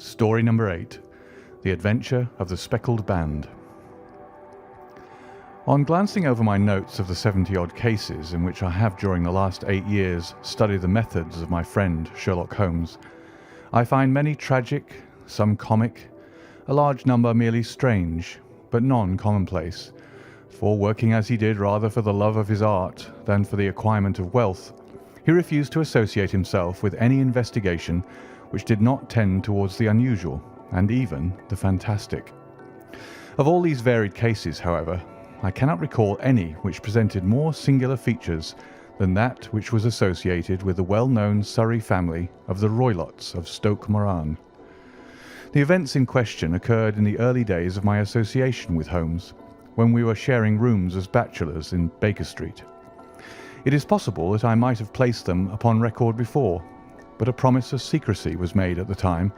Story number 8. The Adventure of the Speckled Band. On glancing over my notes of the 70-odd cases in which I have during the last 8 years studied the methods of my friend Sherlock Holmes, I find many tragic, some comic, a large number merely strange, but none commonplace, for working as he did rather for the love of his art than for the acquirement of wealth, he refused to associate himself with any investigation which did not tend towards the unusual and even the fantastic. Of all these varied cases, however, I cannot recall any which presented more singular features than that which was associated with the well-known Surrey family of the Roylotts of Stoke Moran. The events in question occurred in the early days of my association with Holmes, when we were sharing rooms as bachelors in Baker Street. It is possible that I might have placed them upon record before, but a promise of secrecy was made at the time,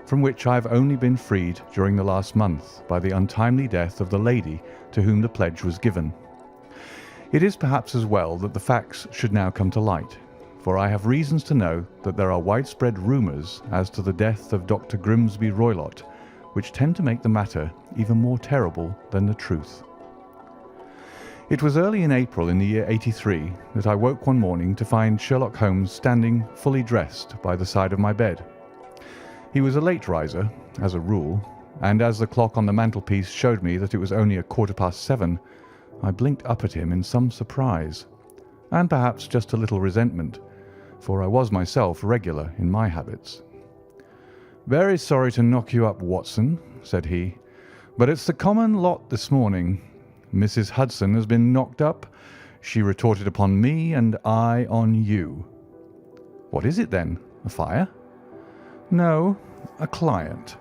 from which I have only been freed during the last month by the untimely death of the lady to whom the pledge was given. It is perhaps as well that the facts should now come to light, for I have reasons to know that there are widespread rumours as to the death of Dr. Grimsby Roylott, which tend to make the matter even more terrible than the truth. It was early in April in the year '83 that I woke one morning to find Sherlock Holmes standing fully dressed by the side of my bed. He was a late riser, as a rule, and as the clock on the mantelpiece showed me that it was only 7:15, I blinked up at him in some surprise, and perhaps just a little resentment, for I was myself regular in my habits. "Very sorry to knock you up, Watson," said he, "but it's the common lot this morning. Mrs. Hudson has been knocked up. She retorted upon me, and I on you." "What is it, then? A fire?" "No, a client.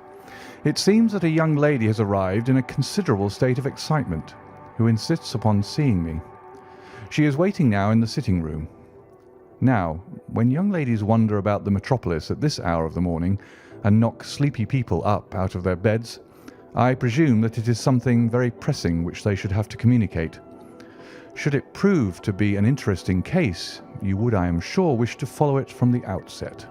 It seems that a young lady has arrived in a considerable state of excitement, who insists upon seeing me. She is waiting now in the sitting-room. Now, when young ladies wander about the metropolis at this hour of the morning and knock sleepy people up out of their beds, I presume that it is something very pressing which they should have to communicate. Should it prove to be an interesting case, you would, I am sure, wish to follow it from the outset.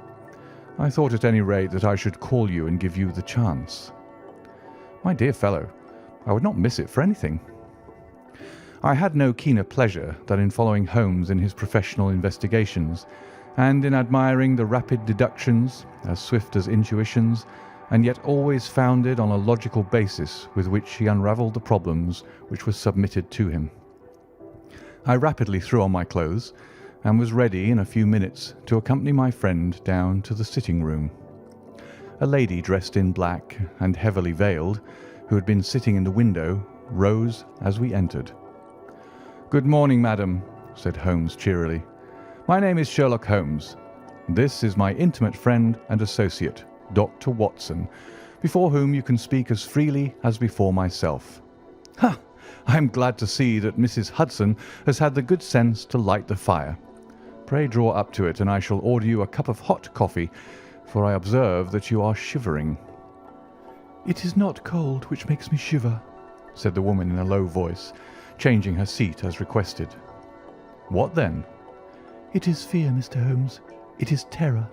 I thought at any rate that I should call you and give you the chance." "My dear fellow, I would not miss it for anything." I had no keener pleasure than in following Holmes in his professional investigations, and in admiring the rapid deductions, as swift as intuitions, and yet always founded on a logical basis with which he unravelled the problems which were submitted to him. I rapidly threw on my clothes, and was ready in a few minutes to accompany my friend down to the sitting-room. A lady dressed in black and heavily veiled, who had been sitting in the window, rose as we entered. "Good morning, madam," said Holmes cheerily. "My name is Sherlock Holmes. This is my intimate friend and associate, Dr. Watson, before whom you can speak as freely as before myself. Ha! I am glad to see that Mrs. Hudson has had the good sense to light the fire. Pray draw up to it, and I shall order you a cup of hot coffee, for I observe that you are shivering." "It is not cold which makes me shiver," said the woman in a low voice, changing her seat as requested. "What then?" "It is fear, Mr. Holmes. It is terror."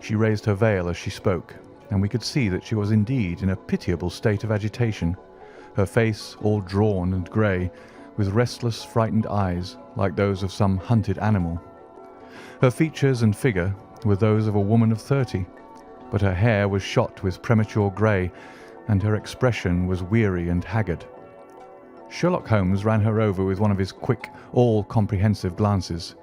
She raised her veil as she spoke, and we could see that she was indeed in a pitiable state of agitation, her face all drawn and grey, with restless, frightened eyes like those of some hunted animal. Her features and figure were those of a woman of 30, but her hair was shot with premature grey, and her expression was weary and haggard. Sherlock Holmes ran her over with one of his quick, all-comprehensive glances.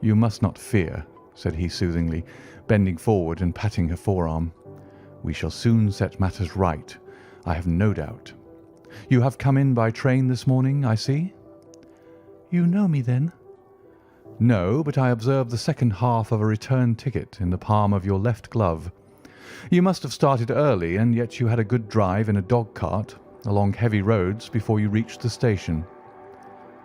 "You must not fear," said he soothingly, bending forward and patting her forearm. "We shall soon set matters right, I have no doubt. You have come in by train this morning, I see?" "You know me, then?" "No, but I observed the second half of a return ticket in the palm of your left glove. You must have started early, and yet you had a good drive in a dog-cart along heavy roads before you reached the station."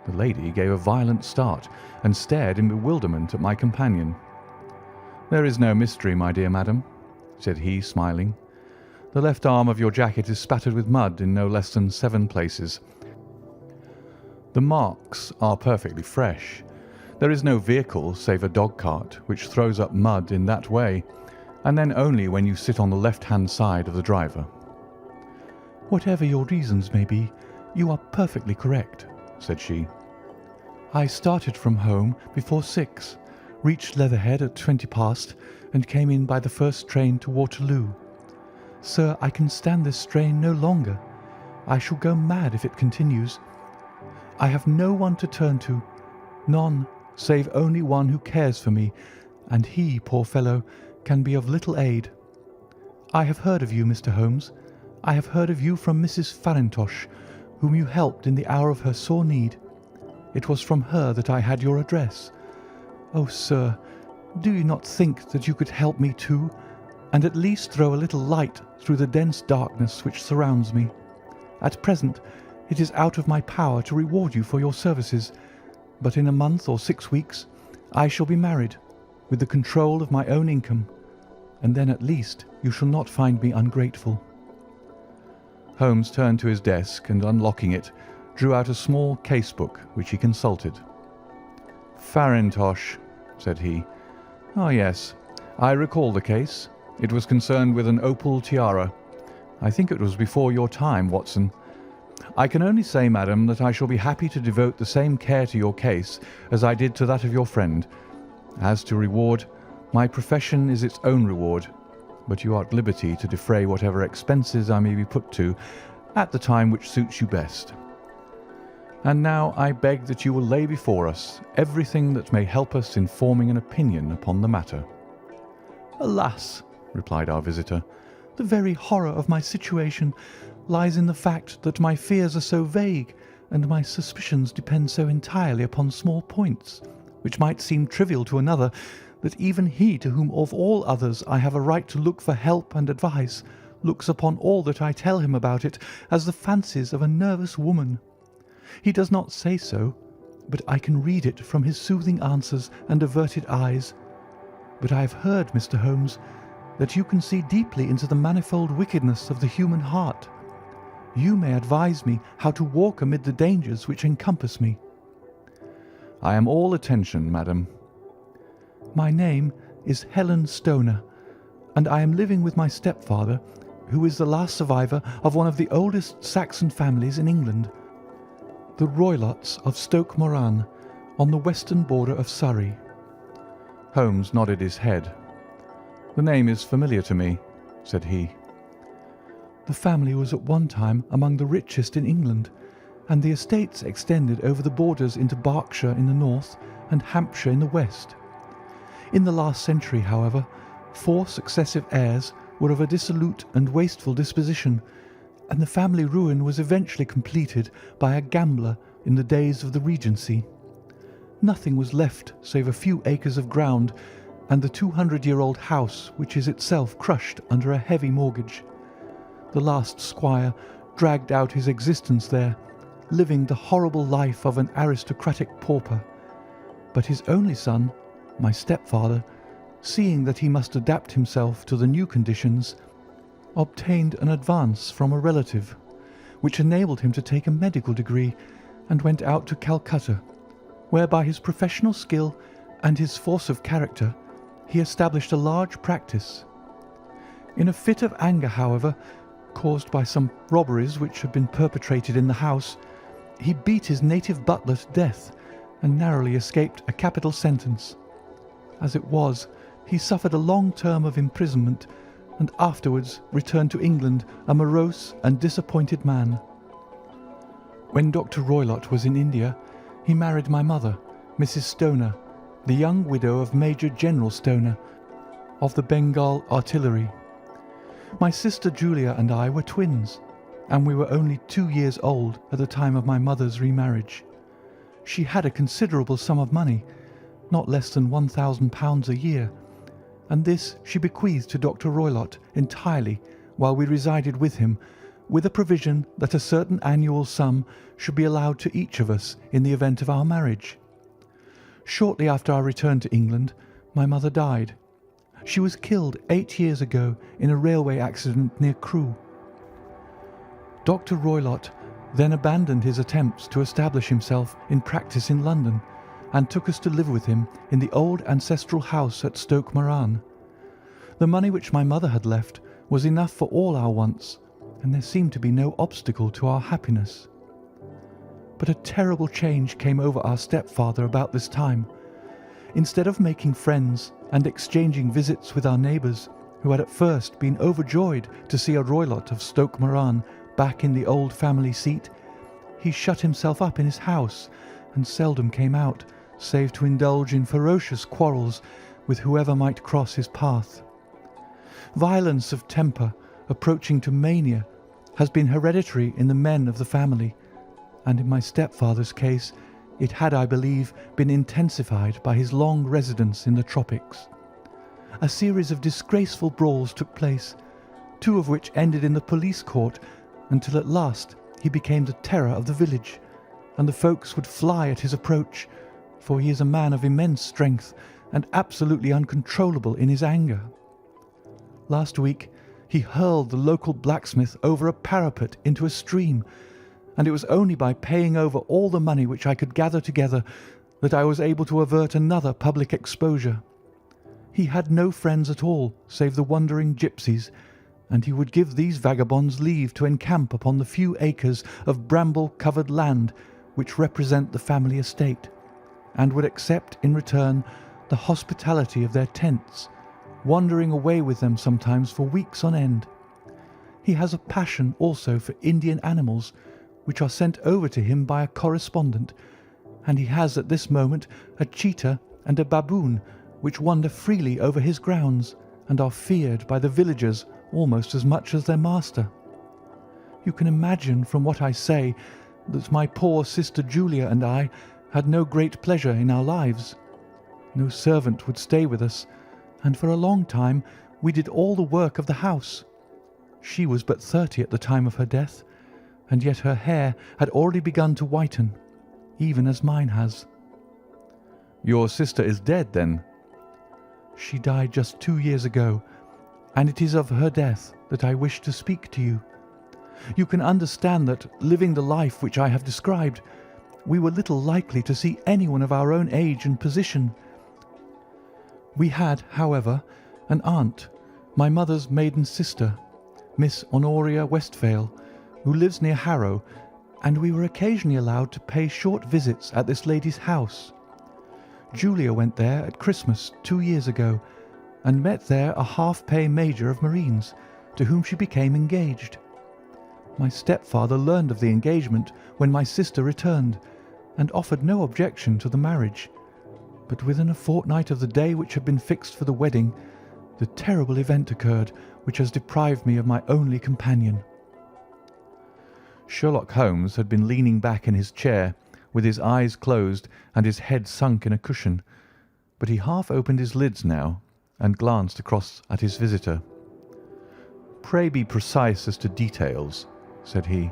The lady gave a violent start and stared in bewilderment at my companion. "There is no mystery, my dear madam," said he, smiling. "The left arm of your jacket is spattered with mud in no less than 7 places. The marks are perfectly fresh. There is no vehicle save a dog-cart which throws up mud in that way, and then only when you sit on the left-hand side of the driver." "Whatever your reasons may be, you are perfectly correct," said she. "I started from home before 6, reached Leatherhead at 20 past, and came in by the first train to Waterloo. Sir, I can stand this strain no longer. I shall go mad if it continues. I have no one to turn to, none, save only one who cares for me, and he, poor fellow, can be of little aid. I have heard of you, Mr. Holmes. I have heard of you from Mrs. Farintosh, whom you helped in the hour of her sore need. It was from her that I had your address. Oh, sir, do you not think that you could help me too, and at least throw a little light through the dense darkness which surrounds me? At present, it is out of my power to reward you for your services, but in a month or 6 weeks I shall be married, with the control of my own income, and then at least you shall not find me ungrateful." Holmes turned to his desk and, unlocking it, drew out a small case-book which he consulted. "Farintosh," said he. "Ah, yes, I recall the case. It was concerned with an opal tiara. I think it was before your time, Watson. I can only say, madam, that I shall be happy to devote the same care to your case as I did to that of your friend. As to reward, my profession is its own reward, but you are at liberty to defray whatever expenses I may be put to at the time which suits you best. And now I beg that you will lay before us everything that may help us in forming an opinion upon the matter." "Alas," replied our visitor, "the very horror of my situation lies in the fact that my fears are so vague and my suspicions depend so entirely upon small points, which might seem trivial to another, that even he to whom of all others I have a right to look for help and advice looks upon all that I tell him about it as the fancies of a nervous woman. He does not say so, but I can read it from his soothing answers and averted eyes. But I have heard, Mr. Holmes, that you can see deeply into the manifold wickedness of the human heart. You may advise me how to walk amid the dangers which encompass me." "I am all attention, madam." "My name is Helen Stoner, and I am living with my stepfather, who is the last survivor of one of the oldest Saxon families in England, the Roylotts of Stoke Moran, on the western border of Surrey." Holmes nodded his head. "The name is familiar to me," said he. "The family was at one time among the richest in England, and the estates extended over the borders into Berkshire in the north and Hampshire in the west. In the last century, however, 4 successive heirs were of a dissolute and wasteful disposition, and the family ruin was eventually completed by a gambler in the days of the Regency. Nothing was left save a few acres of ground and the 200-year-old house, which is itself crushed under a heavy mortgage. The last squire dragged out his existence there, living the horrible life of an aristocratic pauper. But his only son, my stepfather, seeing that he must adapt himself to the new conditions, obtained an advance from a relative, which enabled him to take a medical degree, and went out to Calcutta, where by his professional skill and his force of character he established a large practice. In a fit of anger, however, caused by some robberies which had been perpetrated in the house, he beat his native butler to death and narrowly escaped a capital sentence. As it was, he suffered a long term of imprisonment and afterwards returned to England a morose and disappointed man. When Dr. Roylott was in India, he married my mother, Mrs. Stoner, the young widow of Major General Stoner, of the Bengal Artillery. My sister Julia and I were twins, and we were only 2 years old at the time of my mother's remarriage. She had a considerable sum of money, not less than £1,000 a year, and this she bequeathed to Dr. Roylott entirely while we resided with him, with a provision that a certain annual sum should be allowed to each of us in the event of our marriage. Shortly after our return to England, my mother died. She was killed 8 years ago in a railway accident near Crewe. Dr. Roylott then abandoned his attempts to establish himself in practice in London, and took us to live with him in the old ancestral house at Stoke Moran. The money which my mother had left was enough for all our wants, and there seemed to be no obstacle to our happiness. But a terrible change came over our stepfather about this time. Instead of making friends and exchanging visits with our neighbours, who had at first been overjoyed to see a Roylott of Stoke Moran back in the old family seat, he shut himself up in his house and seldom came out, save to indulge in ferocious quarrels with whoever might cross his path. Violence of temper, approaching to mania, has been hereditary in the men of the family, and in my stepfather's case it had, I believe, been intensified by his long residence in the tropics. A series of disgraceful brawls took place, 2 of which ended in the police court, until at last he became the terror of the village, and the folks would fly at his approach, for he is a man of immense strength and absolutely uncontrollable in his anger. Last week he hurled the local blacksmith over a parapet into a stream, and it was only by paying over all the money which I could gather together that I was able to avert another public exposure. He had no friends at all save the wandering gipsies, and he would give these vagabonds leave to encamp upon the few acres of bramble-covered land which represent the family estate, and would accept in return the hospitality of their tents, wandering away with them sometimes for weeks on end. He has a passion also for Indian animals, which are sent over to him by a correspondent, and he has at this moment a cheetah and a baboon which wander freely over his grounds and are feared by the villagers almost as much as their master. You can imagine from what I say that my poor sister Julia and I had no great pleasure in our lives. No servant would stay with us, and for a long time we did all the work of the house. She was but 30 at the time of her death, and yet her hair had already begun to whiten, even as mine has. Your sister is dead, then? She died just 2 years ago, and it is of her death that I wish to speak to you. You can understand that, living the life which I have described, we were little likely to see anyone of our own age and position. We had, however, an aunt, my mother's maiden sister, Miss Honoria Westphale, who lives near Harrow, and we were occasionally allowed to pay short visits at this lady's house. Julia went there at Christmas 2 years ago, and met there a half-pay major of Marines, to whom she became engaged. My stepfather learned of the engagement when my sister returned, and offered no objection to the marriage, but within a fortnight of the day which had been fixed for the wedding, the terrible event occurred which has deprived me of my only companion. Sherlock Holmes had been leaning back in his chair, with his eyes closed and his head sunk in a cushion, but he half opened his lids now and glanced across at his visitor. "Pray be precise as to details," said he.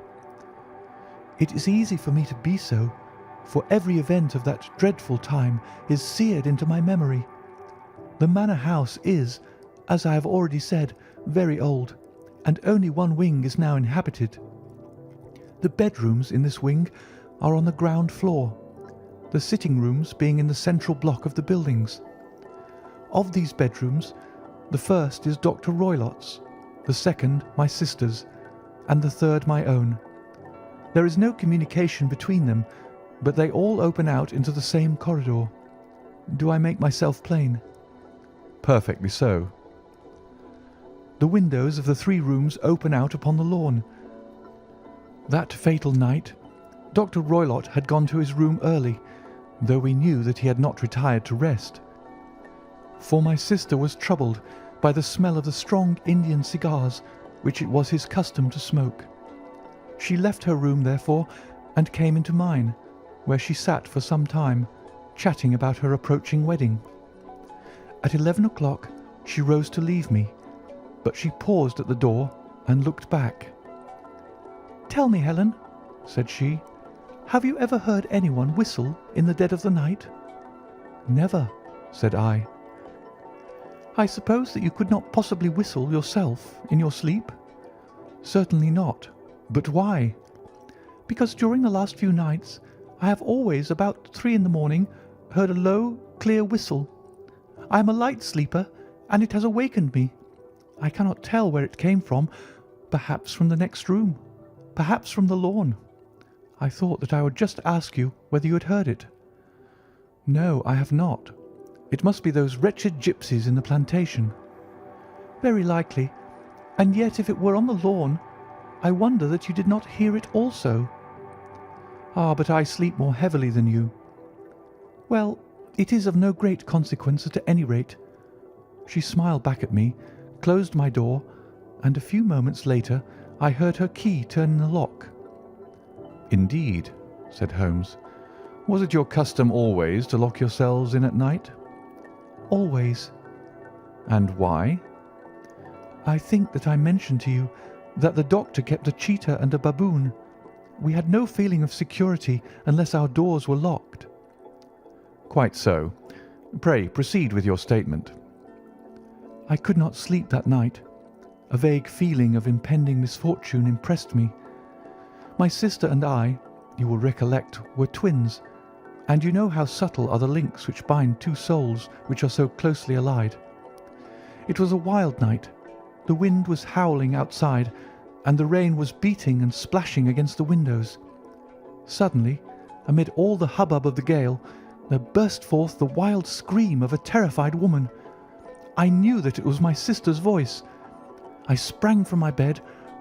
"It is easy for me to be so, for every event of that dreadful time is seared into my memory. The manor house is, as I have already said, very old, and only one wing is now inhabited. The bedrooms in this wing are on the ground floor, the sitting rooms being in the central block of the buildings. Of these bedrooms, the first is Dr. Roylott's, the second my sister's, and the third my own. There is no communication between them, but they all open out into the same corridor. Do I make myself plain?" "Perfectly so." "The windows of the 3 rooms open out upon the lawn. That fatal night, Dr. Roylott had gone to his room early, though we knew that he had not retired to rest, for my sister was troubled by the smell of the strong Indian cigars which it was his custom to smoke. She left her room, therefore, and came into mine, where she sat for some time, chatting about her approaching wedding. At 11 o'clock she rose to leave me, but she paused at the door and looked back. "Tell me, Helen," said she, "have you ever heard anyone whistle in the dead of the night?" "Never," said I. "I suppose that you could not possibly whistle yourself in your sleep?" "Certainly not. But why?" "Because during the last few nights I have always, about 3 in the morning, heard a low, clear whistle. I am a light sleeper, and it has awakened me. I cannot tell where it came from, perhaps from the next room, perhaps from the lawn. I thought that I would just ask you whether you had heard it." "No, I have not. It must be those wretched gypsies in the plantation." "Very likely, and yet if it were on the lawn, I wonder that you did not hear it also." "Ah, but I sleep more heavily than you." "Well, it is of no great consequence at any rate." She smiled back at me, closed my door, and a few moments later I heard her key turn in the lock. "Indeed," said Holmes. "Was it your custom always to lock yourselves in at night?" "Always." "And why?" "I think that I mentioned to you that the doctor kept a cheetah and a baboon. We had no feeling of security unless our doors were locked." "Quite so. Pray proceed with your statement." "I could not sleep that night. A vague feeling of impending misfortune impressed me. My sister and I, you will recollect, were twins, and you know how subtle are the links which bind two souls which are so closely allied. It was a wild night. The wind was howling outside, and the rain was beating and splashing against the windows. Suddenly, amid all the hubbub of the gale, there burst forth the wild scream of a terrified woman. I knew that it was my sister's voice. I sprang from my bed,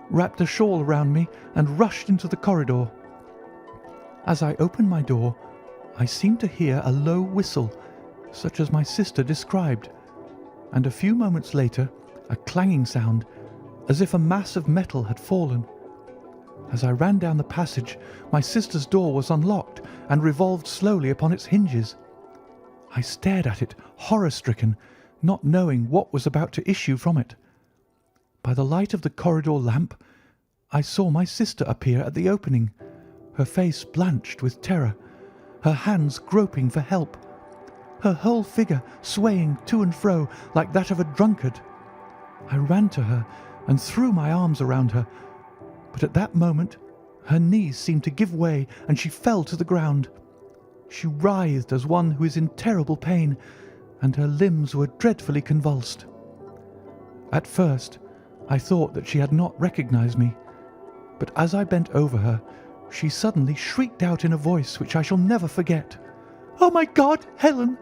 wrapped a shawl around me, and rushed into the corridor. As I opened my door, I seemed to hear a low whistle, such as my sister described, and a few moments later a clanging sound, as if a mass of metal had fallen. As I ran down the passage, my sister's door was unlocked and revolved slowly upon its hinges. I stared at it, horror-stricken, not knowing what was about to issue from it. By the light of the corridor lamp, I saw my sister appear at the opening, her face blanched with terror, her hands groping for help, her whole figure swaying to and fro like that of a drunkard. I ran to her and threw my arms around her, but at that moment her knees seemed to give way and she fell to the ground. She writhed as one who is in terrible pain, and her limbs were dreadfully convulsed. At first I thought that she had not recognized me, but as I bent over her, she suddenly shrieked out in a voice which I shall never forget, "Oh, my God, Helen!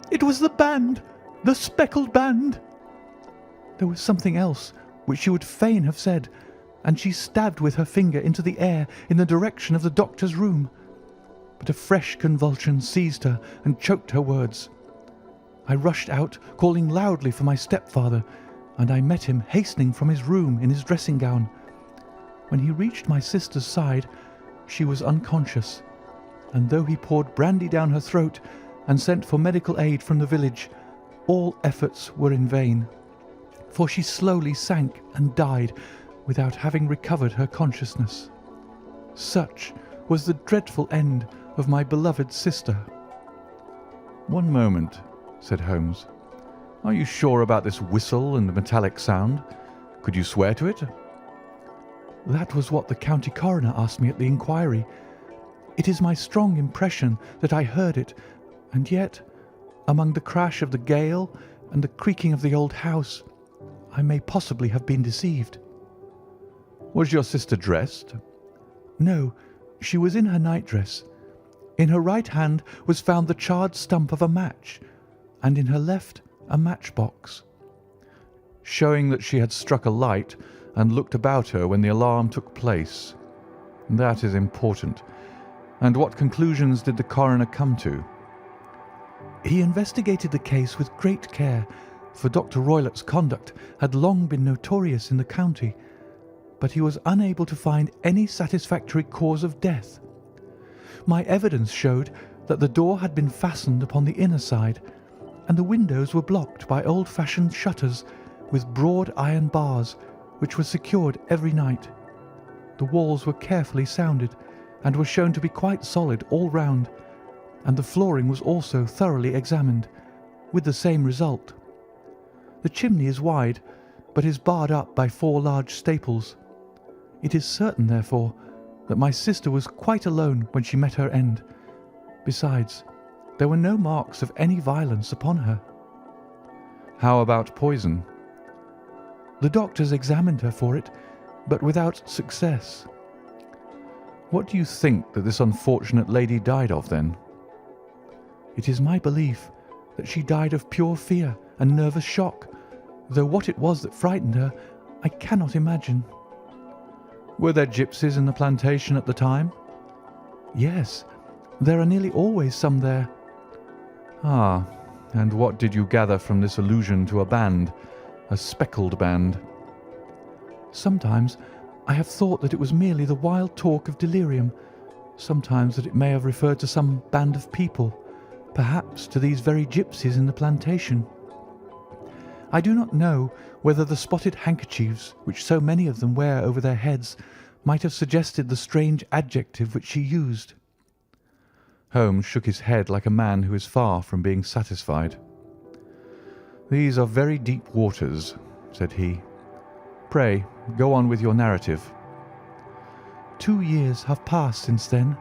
It was the band, the speckled band!" There was something else which she would fain have said, and she stabbed with her finger into the air in the direction of the doctor's room. But a fresh convulsion seized her and choked her words. I rushed out, calling loudly for my stepfather, and I met him hastening from his room in his dressing gown. When he reached my sister's side, she was unconscious, and though he poured brandy down her throat and sent for medical aid from the village, all efforts were in vain, for she slowly sank and died without having recovered her consciousness. Such was the dreadful end of my beloved sister. "One moment," said Holmes. "Are you sure about this whistle and the metallic sound? Could you swear to it?" That was what the county coroner asked me at the inquiry. It is my strong impression that I heard it, and yet, among the crash of the gale and the creaking of the old house, I may possibly have been deceived. "Was your sister dressed?" "No, she was in her nightdress. In her right hand was found the charred stump of a match, and in her left a matchbox." "Showing that she had struck a light and looked about her when the alarm took place. That is important. And what conclusions did the coroner come to?" "He investigated the case with great care, for Dr. Roylott's conduct had long been notorious in the county, but he was unable to find any satisfactory cause of death. My evidence showed that the door had been fastened upon the inner side, and the windows were blocked by old-fashioned shutters with broad iron bars, which were secured every night. The walls were carefully sounded, and were shown to be quite solid all round, and the flooring was also thoroughly examined, with the same result. The chimney is wide, but is barred up by 4 large staples. It is certain, therefore, that my sister was quite alone when she met her end. Besides, there were no marks of any violence upon her." How about poison? The doctors examined her for it, but without success. What do you think that this unfortunate lady died of, then? It is my belief that she died of pure fear and nervous shock, though what it was that frightened her, I cannot imagine. Were there gypsies in the plantation at the time? Yes, there are nearly always some there. Ah, and what did you gather from this allusion to a band, a speckled band? Sometimes I have thought that it was merely the wild talk of delirium, sometimes that it may have referred to some band of people, perhaps to these very gypsies in the plantation. I do not know whether the spotted handkerchiefs which so many of them wear over their heads might have suggested the strange adjective which she used. Holmes shook his head like a man who is far from being satisfied. "These are very deep waters," said he. "Pray, go on with your narrative." 2 years have passed since then,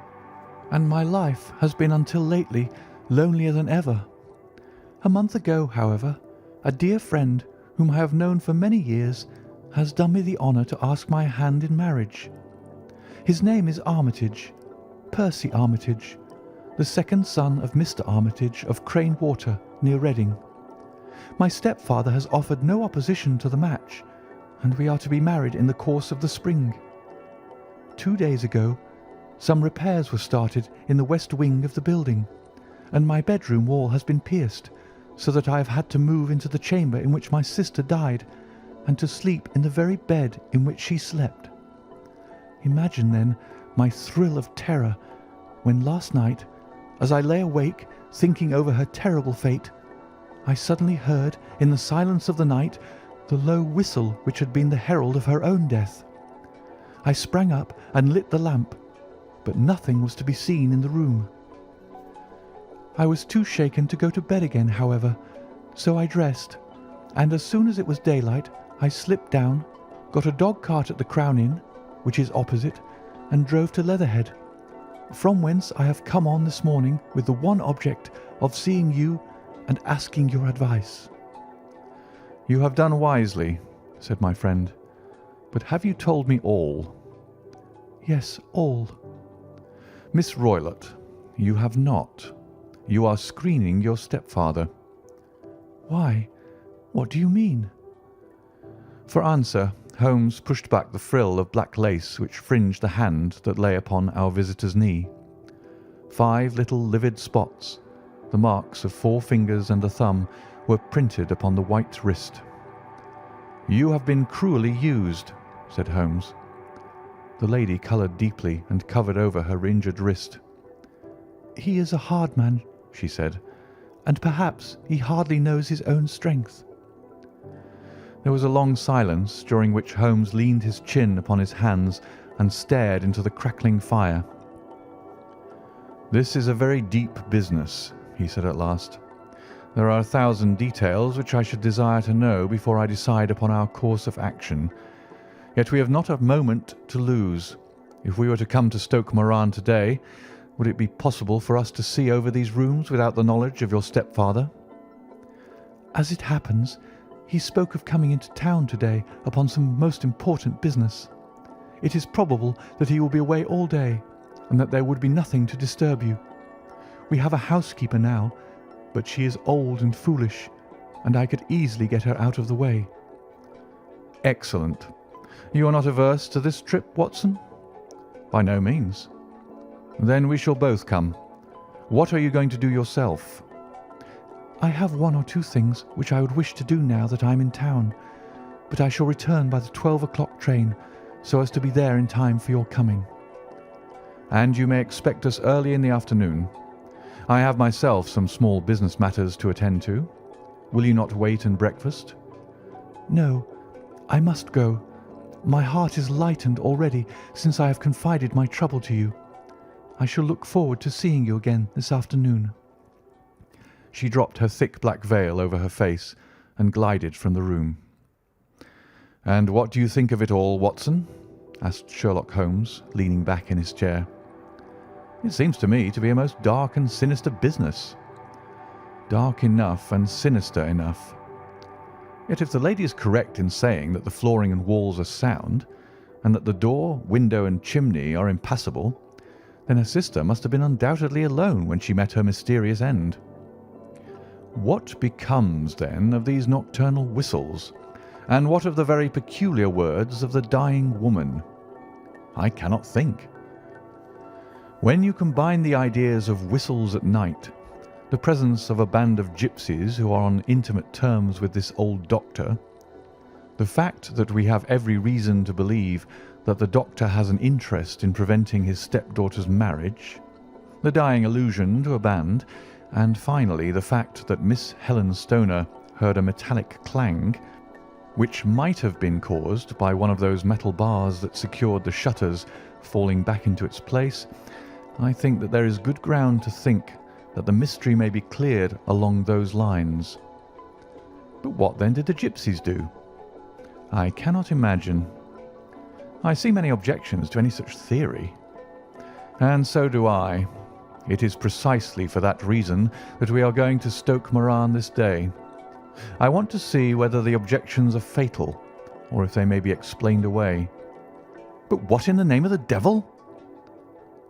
and my life has been until lately lonelier than ever. A month ago, however, a dear friend whom I have known for many years has done me the honour to ask my hand in marriage. His name is Armitage, Percy Armitage, the second son of Mr. Armitage of Crane Water, near Reading. My stepfather has offered no opposition to the match, and we are to be married in the course of the spring. 2 days ago, some repairs were started in the west wing of the building, and my bedroom wall has been pierced, so that I have had to move into the chamber in which my sister died, and to sleep in the very bed in which she slept. Imagine, then, my thrill of terror when last night, as I lay awake thinking over her terrible fate, I suddenly heard in the silence of the night the low whistle which had been the herald of her own death. I sprang up and lit the lamp, but nothing was to be seen in the room. I was too shaken to go to bed again, however, so I dressed, and as soon as it was daylight I slipped down, got a dog-cart at the Crown Inn, which is opposite, and drove to Leatherhead, from whence I have come on this morning with the one object of seeing you and asking your advice." "You have done wisely," said my friend. "But have you told me all?" "Yes, all." "Miss Roylott, you have not. You are screening your stepfather." "Why? What do you mean?" For answer, Holmes pushed back the frill of black lace which fringed the hand that lay upon our visitor's knee. 5 little livid spots, the marks of 4 fingers and a thumb, were printed upon the white wrist. "You have been cruelly used," said Holmes. The lady coloured deeply and covered over her injured wrist. "He is a hard man," she said, "and perhaps he hardly knows his own strength." There was a long silence, during which Holmes leaned his chin upon his hands and stared into the crackling fire. "This is a very deep business," he said at last. "There are 1,000 details which I should desire to know before I decide upon our course of action. Yet we have not a moment to lose. If we were to come to Stoke Moran today, would it be possible for us to see over these rooms without the knowledge of your stepfather?" "As it happens, he spoke of coming into town today upon some most important business. It is probable that he will be away all day, and that there would be nothing to disturb you. We have a housekeeper now, but she is old and foolish, and I could easily get her out of the way." "Excellent. You are not averse to this trip, Watson?" "By no means." "Then we shall both come. What are you going to do yourself?" "I have 1 or 2 things which I would wish to do now that I am in town, but I shall return by the 12 o'clock train, so as to be there in time for your coming." "And you may expect us early in the afternoon. I have myself some small business matters to attend to. Will you not wait and breakfast?" "No, I must go. My heart is lightened already since I have confided my trouble to you. I shall look forward to seeing you again this afternoon." She dropped her thick black veil over her face and glided from the room. "And what do you think of it all, Watson?" asked Sherlock Holmes, leaning back in his chair. "It seems to me to be a most dark and sinister business." "Dark enough and sinister enough. Yet if the lady is correct in saying that the flooring and walls are sound, and that the door, window, and chimney are impassable, then her sister must have been undoubtedly alone when she met her mysterious end. What becomes, then, of these nocturnal whistles, and what of the very peculiar words of the dying woman? I cannot think. When you combine the ideas of whistles at night, the presence of a band of gypsies who are on intimate terms with this old doctor, the fact that we have every reason to believe that the doctor has an interest in preventing his stepdaughter's marriage, the dying allusion to a band, and finally the fact that Miss Helen Stoner heard a metallic clang, which might have been caused by one of those metal bars that secured the shutters falling back into its place, I think that there is good ground to think that the mystery may be cleared along those lines. But what then did the gypsies do? I cannot imagine. I see many objections to any such theory. And so do I. It is precisely for that reason that we are going to Stoke Moran this day. I want to see whether the objections are fatal, or if they may be explained away. But what in the name of the devil?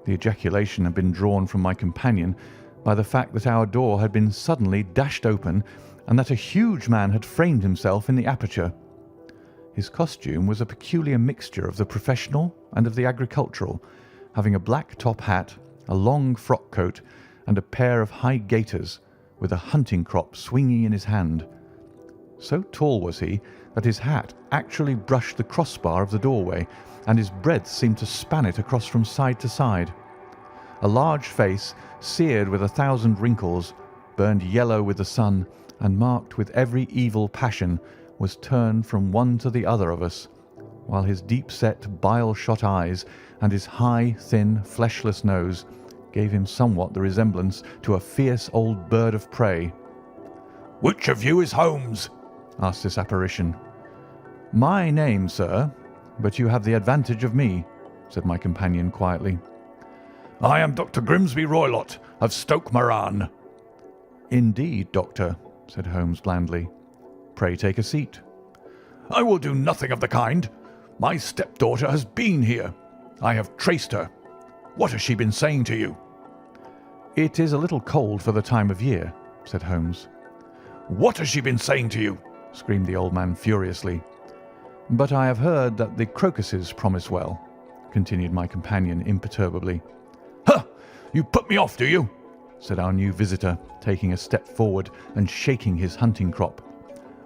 The ejaculation had been drawn from my companion by the fact that our door had been suddenly dashed open and that a huge man had framed himself in the aperture. His costume was a peculiar mixture of the professional and of the agricultural, having a black top hat, a long frock coat, and a pair of high gaiters, with a hunting crop swinging in his hand. So tall was he that his hat actually brushed the crossbar of the doorway, and his breadth seemed to span it across from side to side. A large face, seared with 1,000 wrinkles, burned yellow with the sun, and marked with every evil passion, was turned from one to the other of us, while his deep-set, bile-shot eyes and his high, thin, fleshless nose gave him somewhat the resemblance to a fierce old bird of prey. "Which of you is Holmes?" asked this apparition. "My name, sir, but you have the advantage of me," said my companion quietly. "I am Dr. Grimsby Roylott of Stoke Moran." "Indeed, doctor," said Holmes blandly. "Pray take a seat." "I will do nothing of the kind. My stepdaughter has been here. I have traced her. What has she been saying to you?" "It is a little cold for the time of year," said Holmes. "What has she been saying to you?" screamed the old man furiously. "But I have heard that the crocuses promise well," continued my companion imperturbably. "Huh! You put me off, do you?" said our new visitor, taking a step forward and shaking his hunting crop.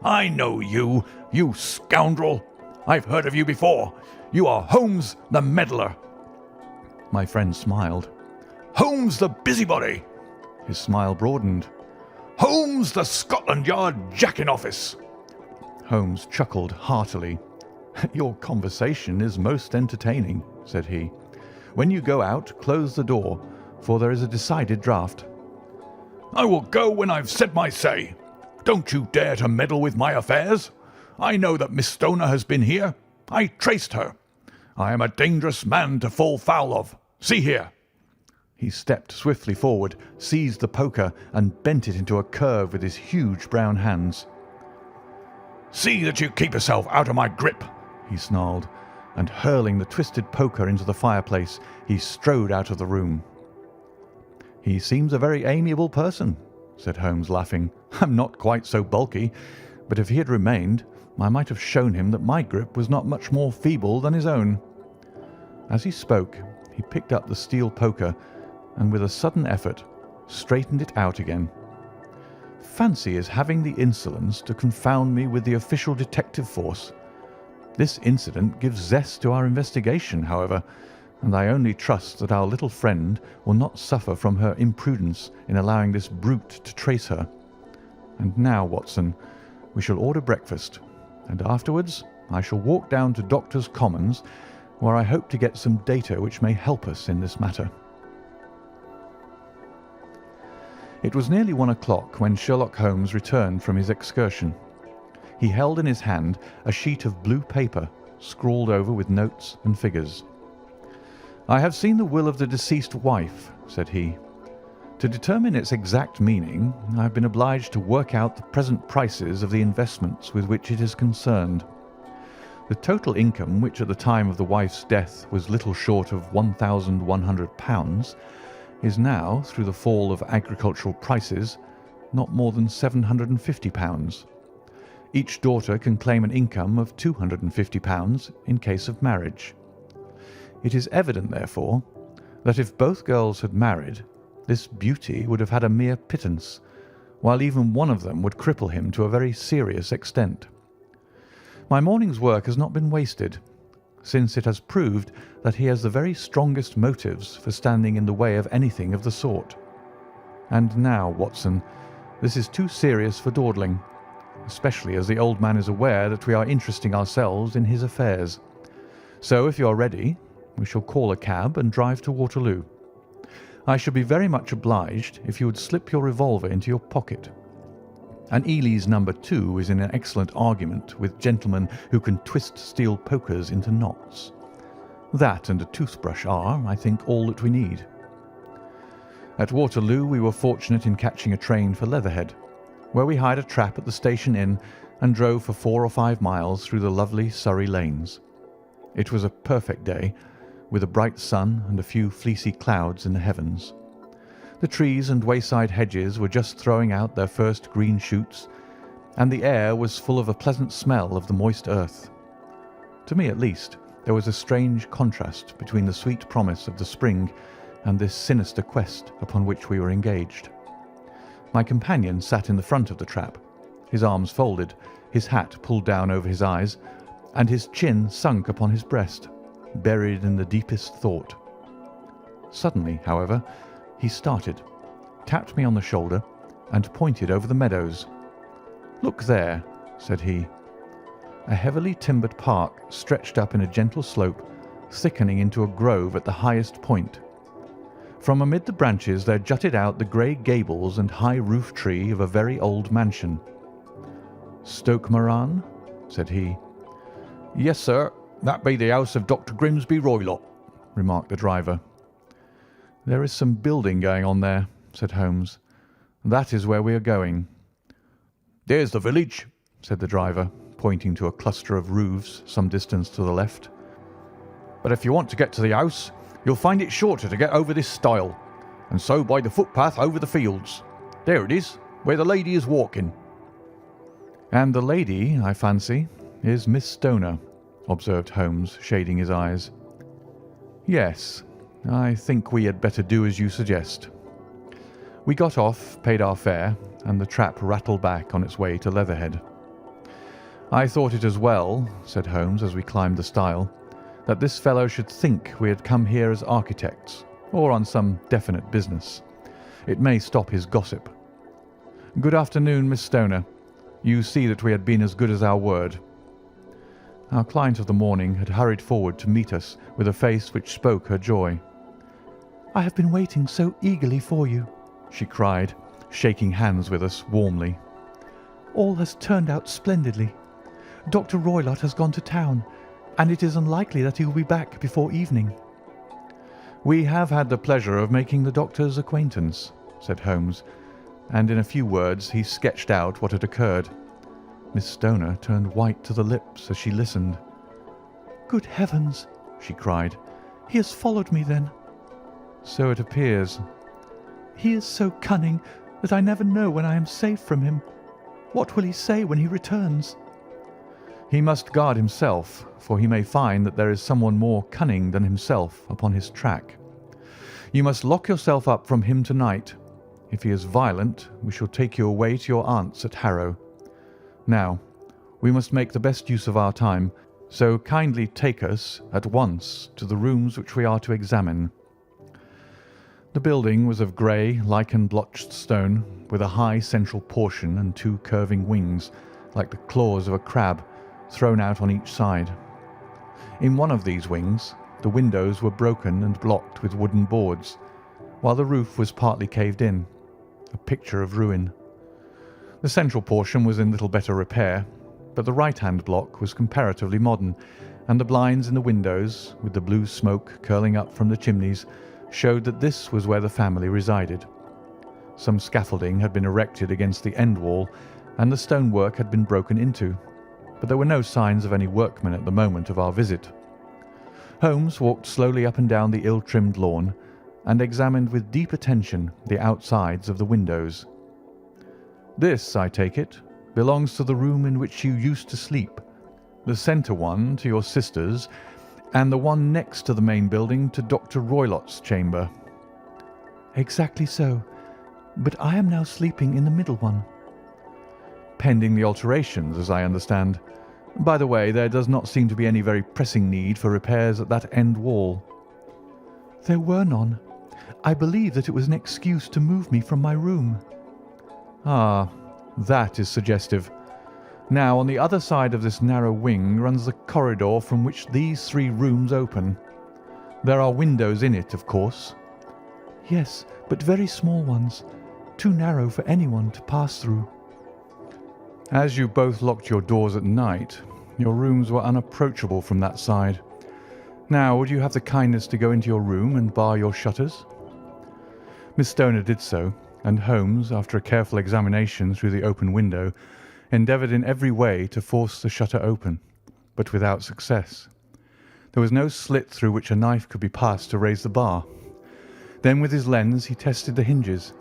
"I know you, you scoundrel! I've heard of you before. You are Holmes the meddler." My friend smiled. "Holmes the busybody!" His smile broadened. "Holmes the Scotland Yard jack-in-office!" Holmes chuckled heartily. "Your conversation is most entertaining," said he. "When you go out, close the door, for there is a decided draught." "I will go when I've said my say. Don't you dare to meddle with my affairs. I know that Miss Stoner has been here. I traced her. I am a dangerous man to fall foul of. See here." He stepped swiftly forward, seized the poker, and bent it into a curve with his huge brown hands. "See that you keep yourself out of my grip," he snarled, and hurling the twisted poker into the fireplace, he strode out of the room. "He seems a very amiable person," said Holmes, laughing. "I'm not quite so bulky, but if he had remained, I might have shown him that my grip was not much more feeble than his own." As he spoke, he picked up the steel poker and, with a sudden effort, straightened it out again. Fancy his having the insolence to confound me with the official detective force. This incident gives zest to our investigation, however, and I only trust that our little friend will not suffer from her imprudence in allowing this brute to trace her. And now, Watson, we shall order breakfast, and afterwards I shall walk down to Doctors' Commons, where I hope to get some data which may help us in this matter. It was nearly 1 o'clock when Sherlock Holmes returned from his excursion. He held in his hand a sheet of blue paper, scrawled over with notes and figures. "I have seen the will of the deceased wife," said he. To determine its exact meaning, I have been obliged to work out the present prices of the investments with which it is concerned. The total income, which at the time of the wife's death was little short of £1,100, is now, through the fall of agricultural prices, not more than £750. Each daughter can claim an income of £250 in case of marriage. It is evident, therefore, that if both girls had married, this beauty would have had a mere pittance, while even one of them would cripple him to a very serious extent. My morning's work has not been wasted, since it has proved that he has the very strongest motives for standing in the way of anything of the sort. And now, Watson, this is too serious for dawdling, especially as the old man is aware that we are interesting ourselves in his affairs. So, if you are ready, we shall call a cab and drive to Waterloo. I should be very much obliged if you would slip your revolver into your pocket. An Ely's No. 2 is in an excellent argument with gentlemen who can twist steel pokers into knots. That and a toothbrush are, I think, all that we need. At Waterloo we were fortunate in catching a train for Leatherhead, where we hired a trap at the station inn and drove for 4 or 5 miles through the lovely Surrey lanes. It was a perfect day, with a bright sun and a few fleecy clouds in the heavens. The trees and wayside hedges were just throwing out their first green shoots, and the air was full of a pleasant smell of the moist earth. To me, at least, there was a strange contrast between the sweet promise of the spring and this sinister quest upon which we were engaged. My companion sat in the front of the trap, his arms folded, his hat pulled down over his eyes, and his chin sunk upon his breast, buried in the deepest thought. Suddenly, however, he started, tapped me on the shoulder, and pointed over the meadows. "Look there," said he. A heavily timbered park stretched up in a gentle slope, thickening into a grove at the highest point. From amid the branches there jutted out the grey gables and high roof tree of a very old mansion. "Stoke Moran?" said he. "Yes, sir, that be the house of Dr. Grimsby Roylott," remarked the driver. "There is some building going on there," said Holmes. "That is where we are going." "There's the village," said the driver, pointing to a cluster of roofs some distance to the left. "But if you want to get to the house, you'll find it shorter to get over this stile, and so by the footpath over the fields. There it is, where the lady is walking." "And the lady, I fancy, is Miss Stoner," observed Holmes, shading his eyes. "Yes, I think we had better do as you suggest." We got off, paid our fare, and the trap rattled back on its way to Leatherhead. "I thought it as well," said Holmes as we climbed the stile, "that this fellow should think we had come here as architects, or on some definite business. It may stop his gossip. Good afternoon, Miss Stoner. You see that we had been as good as our word." Our client of the morning had hurried forward to meet us with a face which spoke her joy. "I have been waiting so eagerly for you," she cried, shaking hands with us warmly. "All has turned out splendidly. Dr. Roylott has gone to town, and it is unlikely that he will be back before evening." "We have had the pleasure of making the doctor's acquaintance," said Holmes, and in a few words he sketched out what had occurred. Miss Stoner turned white to the lips as she listened. "Good heavens!" she cried. "He has followed me, then?" "So it appears." "He is so cunning that I never know when I am safe from him. What will he say when he returns?" "He must guard himself, for he may find that there is someone more cunning than himself upon his track. You must lock yourself up from him tonight. If he is violent, we shall take you away to your aunt's at Harrow. Now, we must make the best use of our time, so kindly take us at once to the rooms which we are to examine." The building was of grey, lichen-blotched stone, with a high central portion and 2 curving wings, like the claws of a crab, thrown out on each side. In one of these wings, the windows were broken and blocked with wooden boards, while the roof was partly caved in, a picture of ruin. The central portion was in little better repair, but the right-hand block was comparatively modern, and the blinds in the windows, with the blue smoke curling up from the chimneys, showed that this was where the family resided. Some scaffolding had been erected against the end wall, and the stonework had been broken into, but there were no signs of any workmen at the moment of our visit. Holmes walked slowly up and down the ill-trimmed lawn, and examined with deep attention the outsides of the windows. "This, I take it, belongs to the room in which you used to sleep, the centre one to your sister's, and the one next to the main building to Dr. Roylott's chamber." "Exactly so, but I am now sleeping in the middle one." "Pending the alterations, as I understand. By the way, there does not seem to be any very pressing need for repairs at that end wall." "There were none. I believe that it was an excuse to move me from my room." "Ah, that is suggestive. Now, on the other side of this narrow wing runs the corridor from which these 3 rooms open. There are windows in it, of course." "Yes, but very small ones, too narrow for anyone to pass through." "As you both locked your doors at night, your rooms were unapproachable from that side. Now, would you have the kindness to go into your room and bar your shutters?" Miss Stoner did so, and Holmes, after a careful examination through the open window, endeavoured in every way to force the shutter open, but without success. There was no slit through which a knife could be passed to raise the bar. Then with his lens he tested the hinges,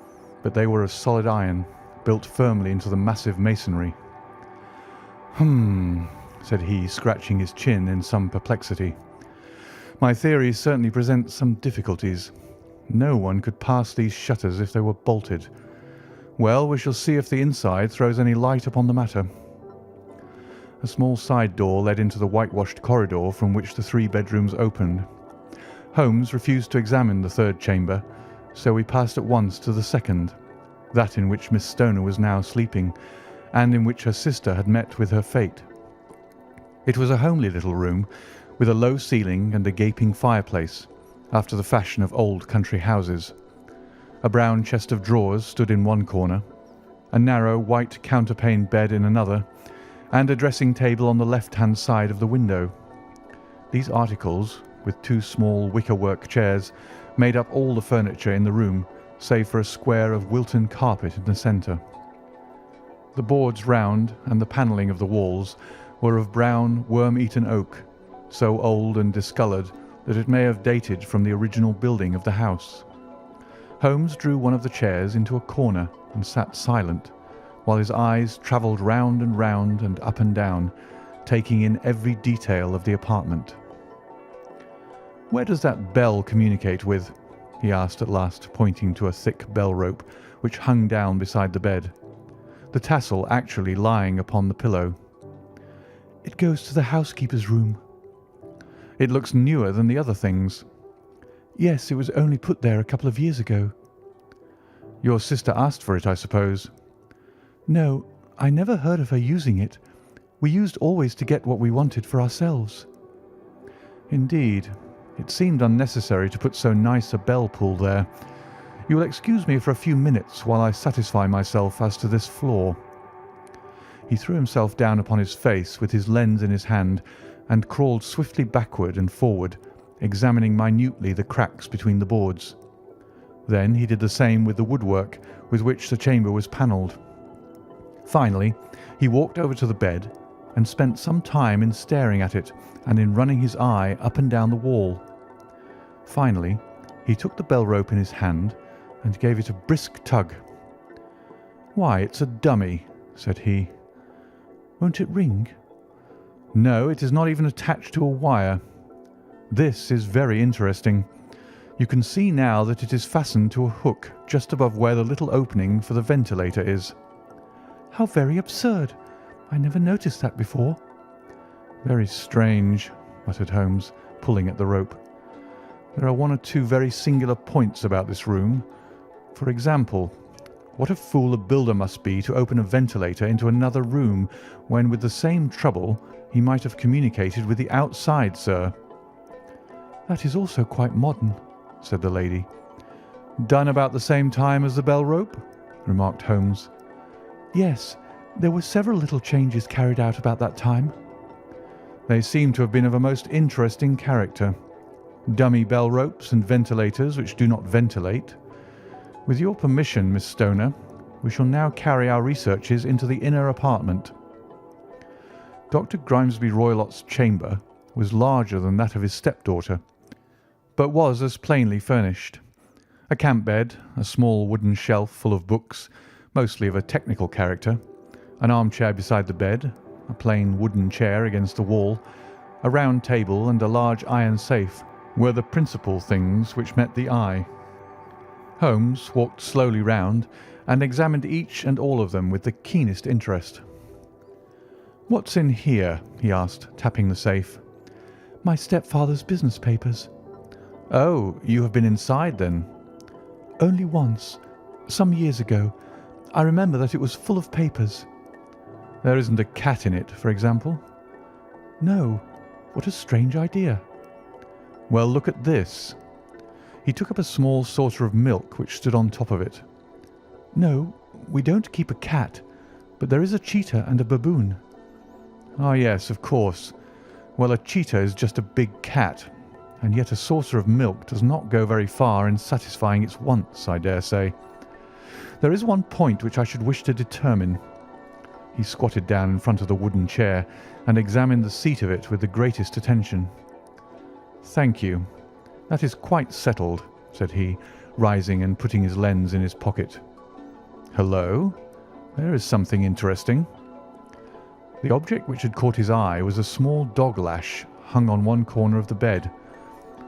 but they were of solid iron, built firmly into the massive masonry. Said he, scratching his chin in some perplexity. "My theory certainly presents some difficulties. No one could pass these shutters if they were bolted. Well, we shall see if the inside throws any light upon the matter." A small side door led into the whitewashed corridor from which the 3 bedrooms opened. Holmes refused to examine the 3rd chamber, so we passed at once to the 2nd, that in which Miss Stoner was now sleeping, and in which her sister had met with her fate. It was a homely little room, with a low ceiling and a gaping fireplace, after the fashion of old country houses. A brown chest of drawers stood in one corner, a narrow white counterpane bed in another, and a dressing table on the left-hand side of the window. These articles, with 2 small wicker-work chairs, made up all the furniture in the room, save for a square of Wilton carpet in the centre. The boards round and the panelling of the walls were of brown, worm-eaten oak, so old and discoloured that it may have dated from the original building of the house. Holmes drew one of the chairs into a corner and sat silent, while his eyes travelled round and up and down, taking in every detail of the apartment. "Where does that bell communicate with?" he asked at last, pointing to a thick bell rope which hung down beside the bed, the tassel actually lying upon the pillow. "It goes to the housekeeper's room." "It looks newer than the other things." "Yes, it was only put there a couple of years ago." "Your sister asked for it, I suppose?" "No, I never heard of her using it. We used always to get what we wanted for ourselves." "Indeed. It seemed unnecessary to put so nice a bell pull there. You will excuse me for a few minutes while I satisfy myself as to this floor." He threw himself down upon his face with his lens in his hand and crawled swiftly backward and forward, examining minutely the cracks between the boards. Then he did the same with the woodwork with which the chamber was panelled. Finally, he walked over to the bed and spent some time in staring at it and in running his eye up and down the wall. Finally, he took the bell rope in his hand and gave it a brisk tug. "Why, it's a dummy," said he. "Won't it ring?" "No, it is not even attached to a wire. This is very interesting. You can see now that it is fastened to a hook just above where the little opening for the ventilator is." "How very absurd! I never noticed that before." "Very strange," muttered Holmes, pulling at the rope. "There are 1 or 2 very singular points about this room. For example, what a fool a builder must be to open a ventilator into another room when, with the same trouble, he might have communicated with the outside, sir." "That is also quite modern," said the lady. "Done about the same time as the bell rope?" remarked Holmes. "Yes, there were several little changes carried out about that time." "They seem to have been of a most interesting character. Dummy bell ropes and ventilators which do not ventilate. With your permission, Miss Stoner, we shall now carry our researches into the inner apartment. Dr. Grimesby Roylott's chamber was larger than that of his stepdaughter, but was as plainly furnished. A camp bed, a small wooden shelf full of books, mostly of a technical character, an armchair beside the bed, a plain wooden chair against the wall, a round table and a large iron safe were the principal things which met the eye. Holmes walked slowly round and examined each and all of them with the keenest interest. "What's in here?" he asked, tapping the safe. My stepfather's business papers. "Oh, you have been inside, then?" Only once, some years ago. I remember that it was full of papers. There isn't a cat in it, for example?" No. What a strange idea. "Well, look at this." He took up a small saucer of milk which stood on top of it. No, we don't keep a cat, but there is a cheetah and a baboon. "Ah, yes, of course. Well, a cheetah is just a big cat, and yet a saucer of milk does not go very far in satisfying its wants, I dare say. There is one point which I should wish to determine." He squatted down in front of the wooden chair and examined the seat of it with the greatest attention. "Thank you. That is quite settled," said he, rising and putting his lens in his pocket. "Hullo, there is something interesting." The object which had caught his eye was a small dog lash hung on one corner of the bed.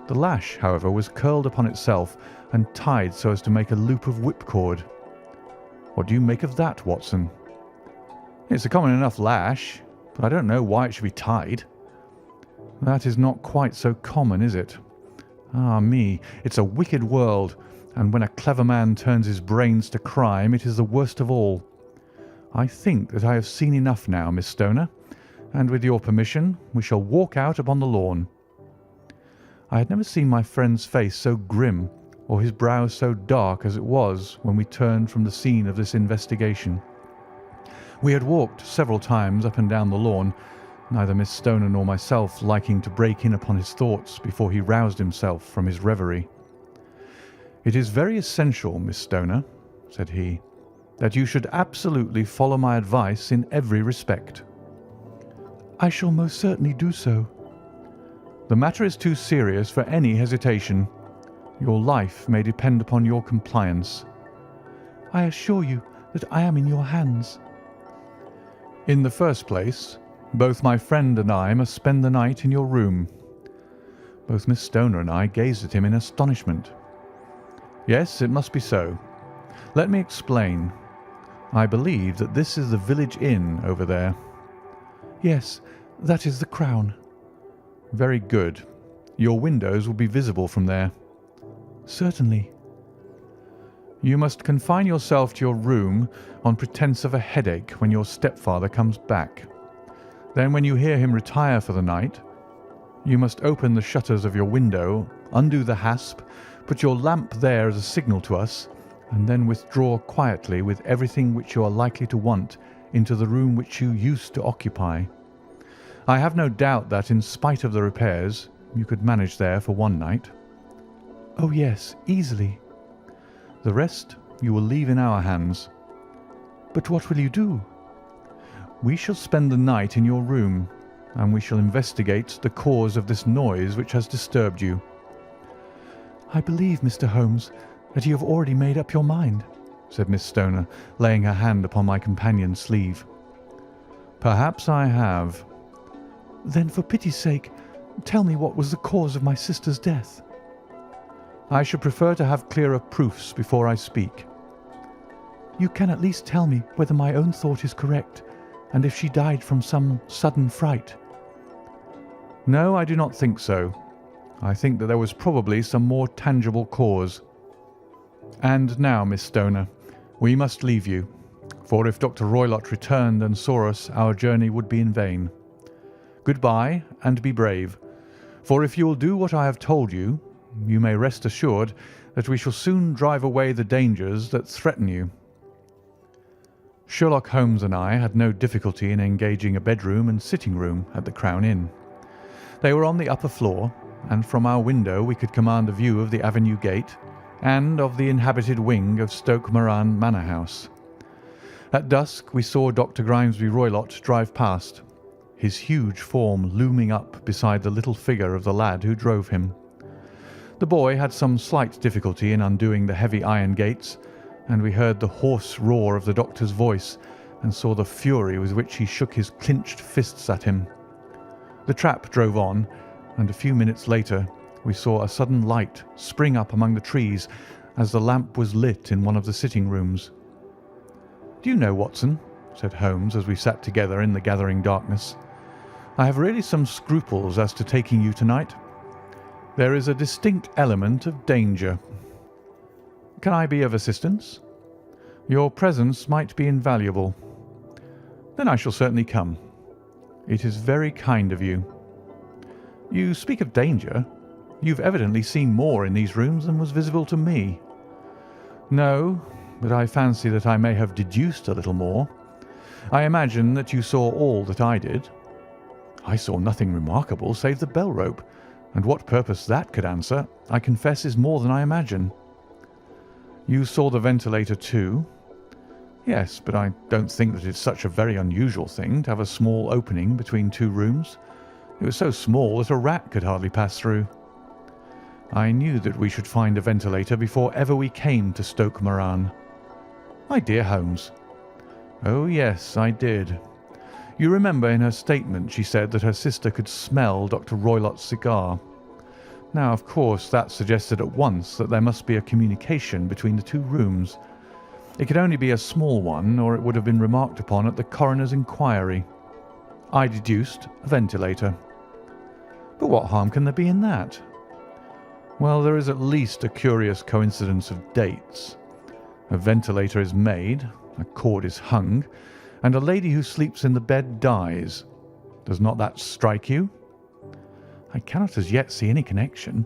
The lash, however, was curled upon itself and tied so as to make a loop of whipcord. "What do you make of that, Watson?" "It's a common enough lash, but I don't know why it should be tied." "That is not quite so common, is it? Ah me, it's a wicked world, and when a clever man turns his brains to crime, it is the worst of all. I think that I have seen enough now, Miss Stoner, and with your permission we shall walk out upon the lawn." I had never seen my friend's face so grim or his brow so dark as it was when we turned from the scene of this investigation. We had walked several times up and down the lawn, neither Miss Stoner nor myself liking to break in upon his thoughts before he roused himself from his reverie. "It is very essential, Miss Stoner," said he, "that you should absolutely follow my advice in every respect." I shall most certainly do so. "The matter is too serious for any hesitation. Your life may depend upon your compliance." I assure you that I am in your hands. "In the first place, both my friend and I must spend the night in your room." Both Miss Stoner and I gazed at him in astonishment. "Yes, it must be so. Let me explain. I believe that this is the village inn over there." Yes, that is the Crown. "Very good. Your windows will be visible from there." Certainly. "You must confine yourself to your room on pretence of a headache when your stepfather comes back. Then when you hear him retire for the night, you must open the shutters of your window, undo the hasp, put your lamp there as a signal to us, and then withdraw quietly with everything which you are likely to want into the room which you used to occupy. I have no doubt that, in spite of the repairs, you could manage there for one night." Oh yes, easily. "The rest you will leave in our hands." But what will you do? "We shall spend the night in your room, and we shall investigate the cause of this noise which has disturbed you." I believe, Mr. Holmes, that you have already made up your mind, said Miss Stoner, laying her hand upon my companion's sleeve. "Perhaps I have." Then, for pity's sake, tell me what was the cause of my sister's death. "I should prefer to have clearer proofs before I speak." You can at least tell me whether my own thought is correct, and if she died from some sudden fright. "No, I do not think so. I think that there was probably some more tangible cause. And now, Miss Stoner, we must leave you, for if Dr. Roylott returned and saw us, our journey would be in vain. Goodbye, and be brave, for if you will do what I have told you, you may rest assured that we shall soon drive away the dangers that threaten you." Sherlock Holmes and I had no difficulty in engaging a bedroom and sitting room at the Crown Inn. They were on the upper floor, and from our window we could command a view of the avenue gate, and of the inhabited wing of Stoke Moran Manor House. At dusk we saw Dr. Grimesby Roylott drive past, his huge form looming up beside the little figure of the lad who drove him. The boy had some slight difficulty in undoing the heavy iron gates, and we heard the hoarse roar of the doctor's voice and saw the fury with which he shook his clenched fists at him. The trap drove on, and a few minutes later we saw a sudden light spring up among the trees as the lamp was lit in one of the sitting rooms. "Do you know, Watson," said Holmes as we sat together in the gathering darkness, "I have really some scruples as to taking you tonight. There is a distinct element of danger. Can I be of assistance? Your presence might be invaluable. Then I shall certainly come. It is very kind of you. You speak of danger. You've evidently seen more in these rooms than was visible to me." "No, but I fancy that I may have deduced a little more. I imagine that you saw all that I did." "I saw nothing remarkable save the bell rope, and what purpose that could answer, I confess, is more than I imagine." "You saw the ventilator too?" "Yes, but I don't think that it's such a very unusual thing to have a small opening between two rooms. It was so small that a rat could hardly pass through." "I knew that we should find a ventilator before ever we came to Stoke Moran." "My dear Holmes." "Oh, yes, I did. You remember in her statement she said that her sister could smell Dr. Roylott's cigar. Now, of course, that suggested at once that there must be a communication between the two rooms. It could only be a small one, or it would have been remarked upon at the coroner's inquiry. I deduced a ventilator." "But what harm can there be in that?" "Well, there is at least a curious coincidence of dates. A ventilator is made, a cord is hung, and a lady who sleeps in the bed dies. Does not that strike you?" "I cannot as yet see any connection."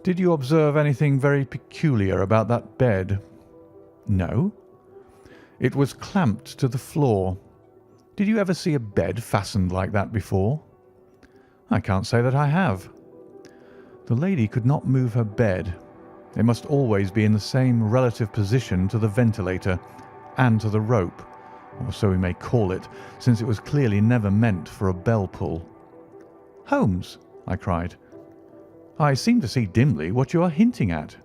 "Did you observe anything very peculiar about that bed?" "No." "It was clamped to the floor. Did you ever see a bed fastened like that before?" "I can't say that I have." "The lady could not move her bed. It must always be in the same relative position to the ventilator and to the rope, or so we may call it, since it was clearly never meant for a bell pull." "Holmes," I cried, "I seem to see dimly what you are hinting at.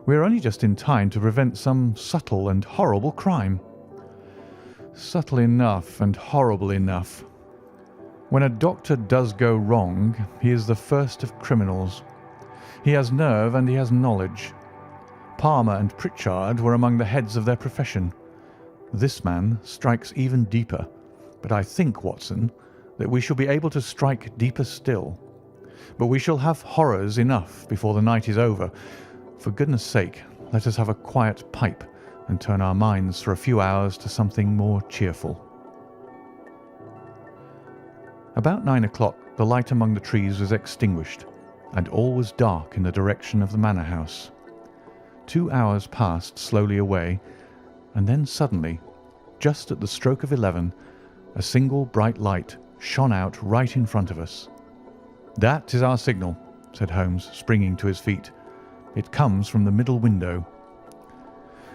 We are only just in time to prevent some subtle and horrible crime." "Subtle enough and horrible enough. When a doctor does go wrong, he is the first of criminals. He has nerve and he has knowledge. Palmer and Pritchard were among the heads of their profession. This man strikes even deeper, but I think, Watson, that we shall be able to strike deeper still. But we shall have horrors enough before the night is over. For goodness' sake, let us have a quiet pipe and turn our minds for a few hours to something more cheerful." About 9 o'clock the light among the trees was extinguished, and all was dark in the direction of the manor house. 2 hours passed slowly away, and then suddenly, just at the stroke of 11, a single bright light shone out right in front of us. "That is our signal," said Holmes, springing to his feet. "It comes from the middle window."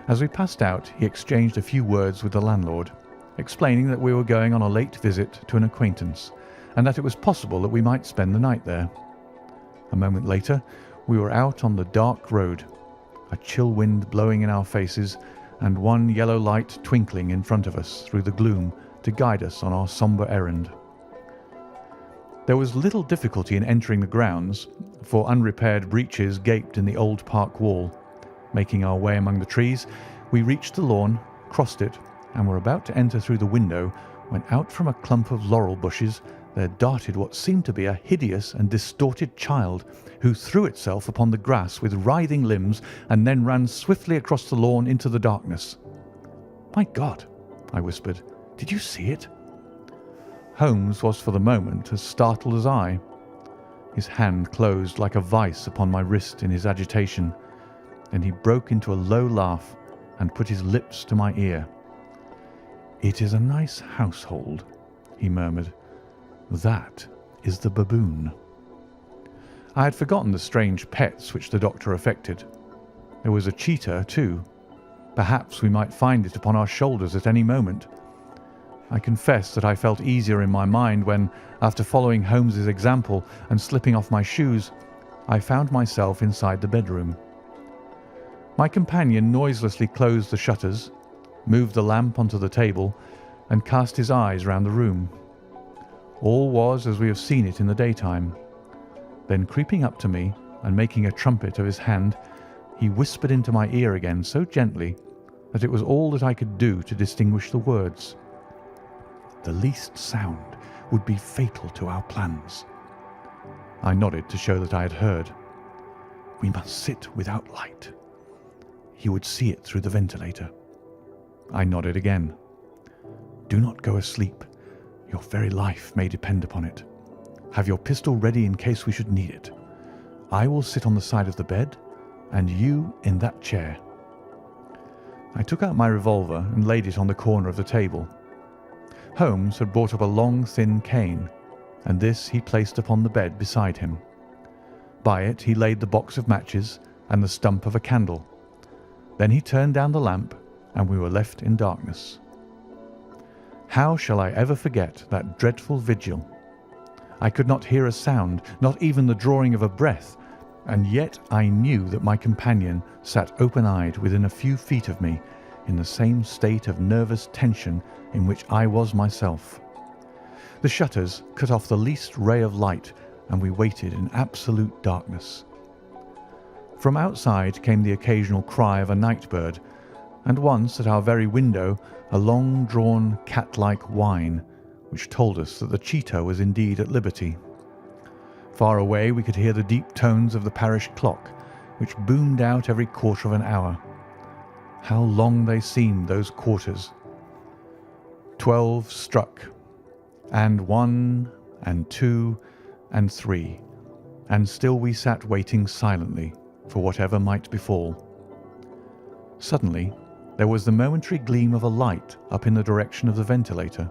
As we passed out, he exchanged a few words with the landlord, explaining that we were going on a late visit to an acquaintance, and that it was possible that we might spend the night there. A moment later, we were out on the dark road, a chill wind blowing in our faces, and one yellow light twinkling in front of us through the gloom to guide us on our sombre errand. There was little difficulty in entering the grounds, for unrepaired breaches gaped in the old park wall. Making our way among the trees, we reached the lawn, crossed it, and were about to enter through the window when out from a clump of laurel bushes there darted what seemed to be a hideous and distorted child, who threw itself upon the grass with writhing limbs and then ran swiftly across the lawn into the darkness. "My God!" I whispered. "Did you see it?" Holmes was for the moment as startled as I. His hand closed like a vice upon my wrist in his agitation. Then he broke into a low laugh and put his lips to my ear. "It is a nice household," he murmured. "That is the baboon." I had forgotten the strange pets which the doctor affected, There was a cheetah, too. Perhaps we might find it upon our shoulders at any moment. I confess that I felt easier in my mind when, after following Holmes's example and slipping off my shoes, I found myself inside the bedroom. My companion noiselessly closed the shutters, moved the lamp onto the table, and cast his eyes round the room. All was as we have seen it in the daytime. Then, creeping up to me and making a trumpet of his hand, he whispered into my ear again so gently that it was all that I could do to distinguish the words. "The least sound would be fatal to our plans." I nodded to show that I had heard. "We must sit without light. He would see it through the ventilator." I nodded again. "Do not go asleep. Your very life may depend upon it. Have your pistol ready in case we should need it. I will sit on the side of the bed, and you in that chair." I took out my revolver and laid it on the corner of the table. Holmes had brought up a long, thin cane, and this he placed upon the bed beside him. By it he laid the box of matches and the stump of a candle. Then he turned down the lamp, and we were left in darkness. How shall I ever forget that dreadful vigil? I could not hear a sound, not even the drawing of a breath, and yet I knew that my companion sat open-eyed within a few feet of me in the same state of nervous tension in which I was myself. The shutters cut off the least ray of light, and we waited in absolute darkness. From outside came the occasional cry of a night bird, and once at our very window a long-drawn cat-like whine, which told us that the cheetah was indeed at liberty. Far away we could hear the deep tones of the parish clock, which boomed out every quarter of an hour. How long they seemed, those quarters! 12 struck, and 1, and 2, and 3, and still we sat waiting silently for whatever might befall. Suddenly there was the momentary gleam of a light up in the direction of the ventilator,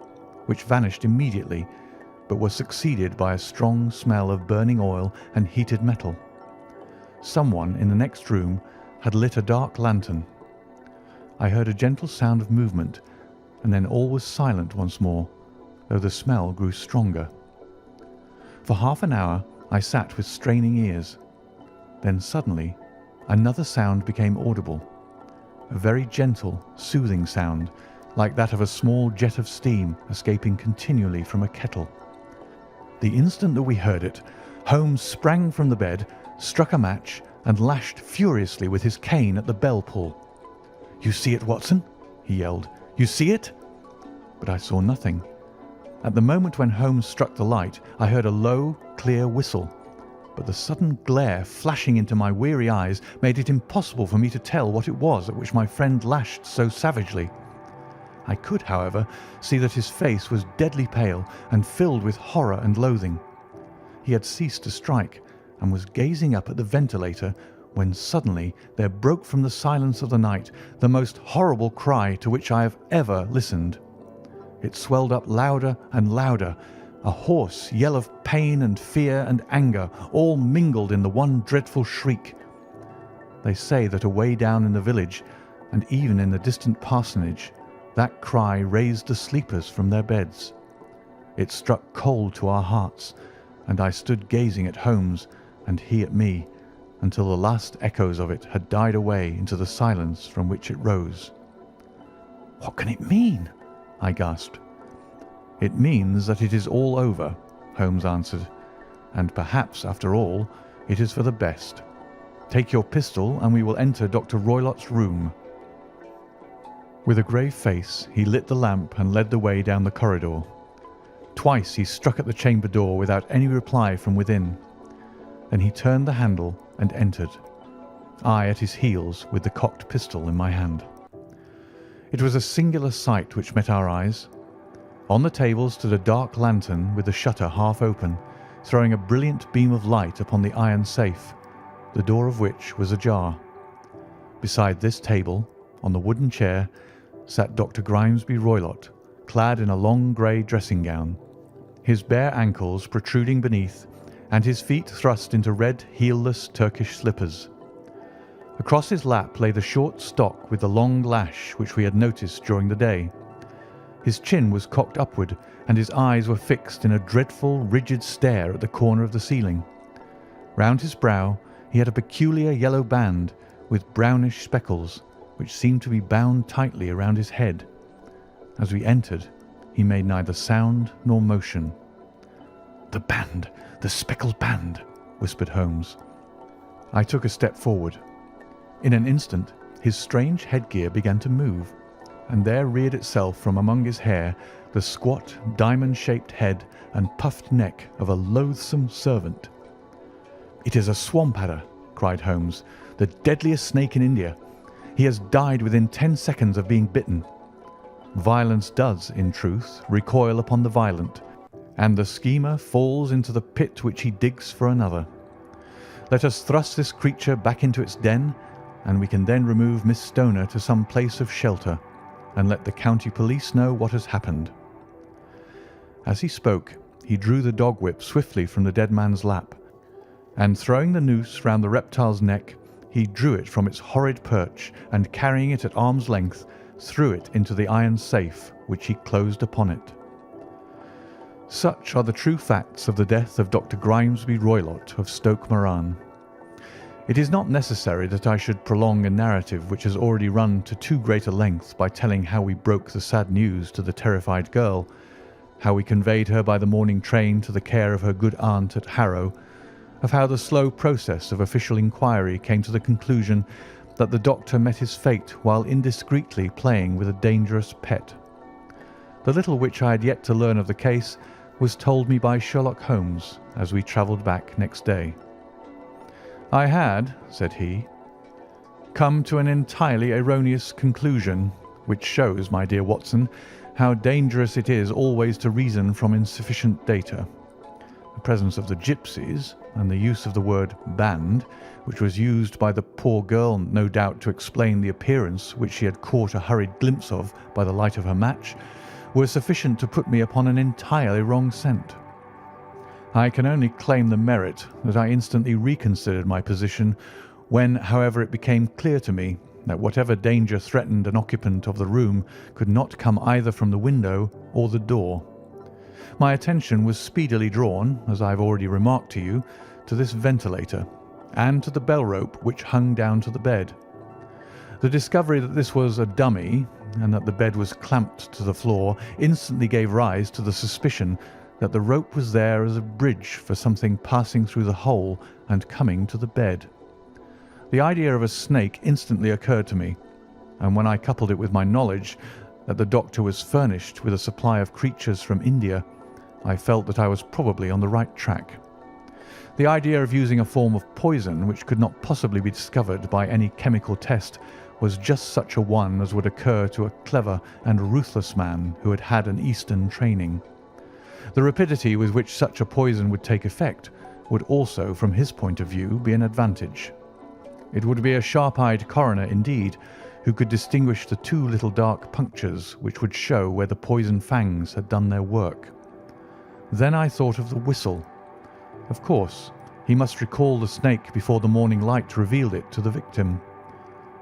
which vanished immediately, but was succeeded by a strong smell of burning oil and heated metal. Someone in the next room had lit a dark lantern. I heard a gentle sound of movement, and then all was silent once more, though the smell grew stronger. For half an hour I sat with straining ears. Then suddenly another sound became audible, a very gentle, soothing sound, like that of a small jet of steam escaping continually from a kettle. The instant that we heard it, Holmes sprang from the bed, struck a match, and lashed furiously with his cane at the bell pull. "You see it, Watson?" he yelled. "You see it?" But I saw nothing. At the moment when Holmes struck the light, I heard a low, clear whistle, but the sudden glare flashing into my weary eyes made it impossible for me to tell what it was at which my friend lashed so savagely. I could, however, see that his face was deadly pale and filled with horror and loathing. He had ceased to strike and was gazing up at the ventilator when suddenly there broke from the silence of the night the most horrible cry to which I have ever listened. It swelled up louder and louder, a hoarse yell of pain and fear and anger, all mingled in the one dreadful shriek. They say that away down in the village, and even in the distant parsonage, that cry raised the sleepers from their beds. It struck cold to our hearts, and I stood gazing at Holmes and he at me until the last echoes of it had died away into the silence from which it rose. "What can it mean?" I gasped. "It means that it is all over," Holmes answered, "and perhaps, after all, it is for the best. Take your pistol and we will enter Dr. Roylott's room." With a grave face, he lit the lamp and led the way down the corridor. Twice he struck at the chamber door without any reply from within. Then he turned the handle and entered, I at his heels with the cocked pistol in my hand. It was a singular sight which met our eyes. On the table stood a dark lantern with the shutter half open, throwing a brilliant beam of light upon the iron safe, the door of which was ajar. Beside this table, on the wooden chair, sat Dr. Grimesby Roylott, clad in a long grey dressing gown, his bare ankles protruding beneath, and his feet thrust into red heelless Turkish slippers. Across his lap lay the short stock with the long lash which we had noticed during the day. His chin was cocked upward, and his eyes were fixed in a dreadful, rigid stare at the corner of the ceiling. Round his brow he had a peculiar yellow band with brownish speckles, which seemed to be bound tightly around his head. As we entered, he made neither sound nor motion. "The band, the speckled band," whispered Holmes. I took a step forward. In an instant his strange headgear began to move, and there reared itself from among his hair the squat, diamond-shaped head and puffed neck of a loathsome servant. "It is a swamp adder," cried Holmes, "the deadliest snake in India. He has died within 10 seconds of being bitten. Violence does, in truth, recoil upon the violent, and the schemer falls into the pit which he digs for another. Let us thrust this creature back into its den, and we can then remove Miss Stoner to some place of shelter, and let the county police know what has happened." As he spoke, he drew the dog whip swiftly from the dead man's lap, and throwing the noose round the reptile's neck, he drew it from its horrid perch, and carrying it at arm's length, threw it into the iron safe, which he closed upon it. Such are the true facts of the death of Dr. Grimesby Roylott of Stoke Moran. It is not necessary that I should prolong a narrative which has already run to too great a length by telling how we broke the sad news to the terrified girl, how we conveyed her by the morning train to the care of her good aunt at Harrow, of how the slow process of official inquiry came to the conclusion that the doctor met his fate while indiscreetly playing with a dangerous pet. The little which I had yet to learn of the case was told me by Sherlock Holmes as we travelled back next day. "I had," said he, "come to an entirely erroneous conclusion, which shows, my dear Watson, how dangerous it is always to reason from insufficient data. The presence of the gipsies, and the use of the word band, which was used by the poor girl no doubt to explain the appearance which she had caught a hurried glimpse of by the light of her match, were sufficient to put me upon an entirely wrong scent. I can only claim the merit that I instantly reconsidered my position when, however, it became clear to me that whatever danger threatened an occupant of the room could not come either from the window or the door. My attention was speedily drawn, as I have already remarked to you, to this ventilator, and to the bell rope which hung down to the bed. The discovery that this was a dummy, and that the bed was clamped to the floor, instantly gave rise to the suspicion that the rope was there as a bridge for something passing through the hole and coming to the bed. The idea of a snake instantly occurred to me, and when I coupled it with my knowledge that the doctor was furnished with a supply of creatures from India, I felt that I was probably on the right track. The idea of using a form of poison which could not possibly be discovered by any chemical test was just such a one as would occur to a clever and ruthless man who had had an Eastern training. The rapidity with which such a poison would take effect would also, from his point of view, be an advantage. It would be a sharp-eyed coroner, indeed, who could distinguish the two little dark punctures which would show where the poison fangs had done their work. Then I thought of the whistle. Of course, he must recall the snake before the morning light revealed it to the victim.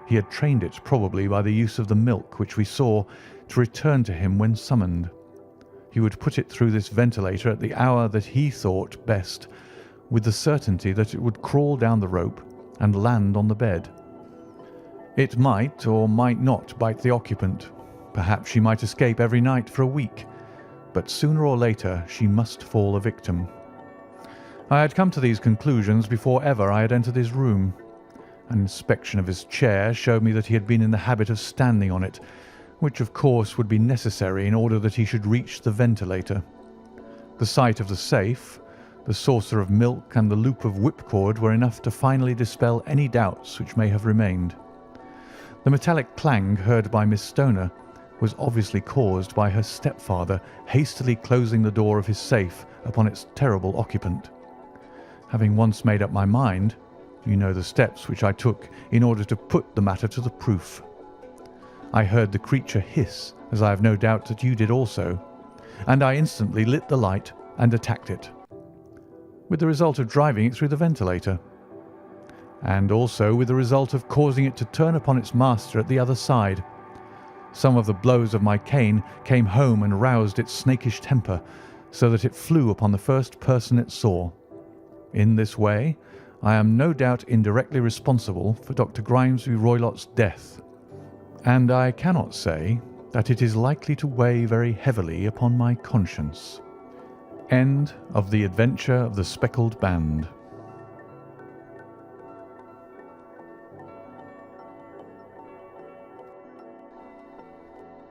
He had trained it, probably by the use of the milk which we saw, to return to him when summoned. He would put it through this ventilator at the hour that he thought best, with the certainty that it would crawl down the rope and land on the bed. It might or might not bite the occupant. Perhaps she might escape every night for a week, but sooner or later she must fall a victim. I had come to these conclusions before ever I had entered his room. An inspection of his chair showed me that he had been in the habit of standing on it, which of course would be necessary in order that he should reach the ventilator. The sight of the safe, the saucer of milk, and the loop of whipcord were enough to finally dispel any doubts which may have remained. The metallic clang heard by Miss Stoner was obviously caused by her stepfather hastily closing the door of his safe upon its terrible occupant. Having once made up my mind, you know the steps which I took in order to put the matter to the proof. I heard the creature hiss, as I have no doubt that you did also, and I instantly lit the light and attacked it, with the result of driving it through the ventilator. and also with the result of causing it to turn upon its master at the other side. Some of the blows of my cane came home and roused its snakish temper, so that it flew upon the first person it saw. In this way, I am no doubt indirectly responsible for Dr. Grimesby Roylott's death, and I cannot say that it is likely to weigh very heavily upon my conscience. End of The Adventure of the Speckled Band.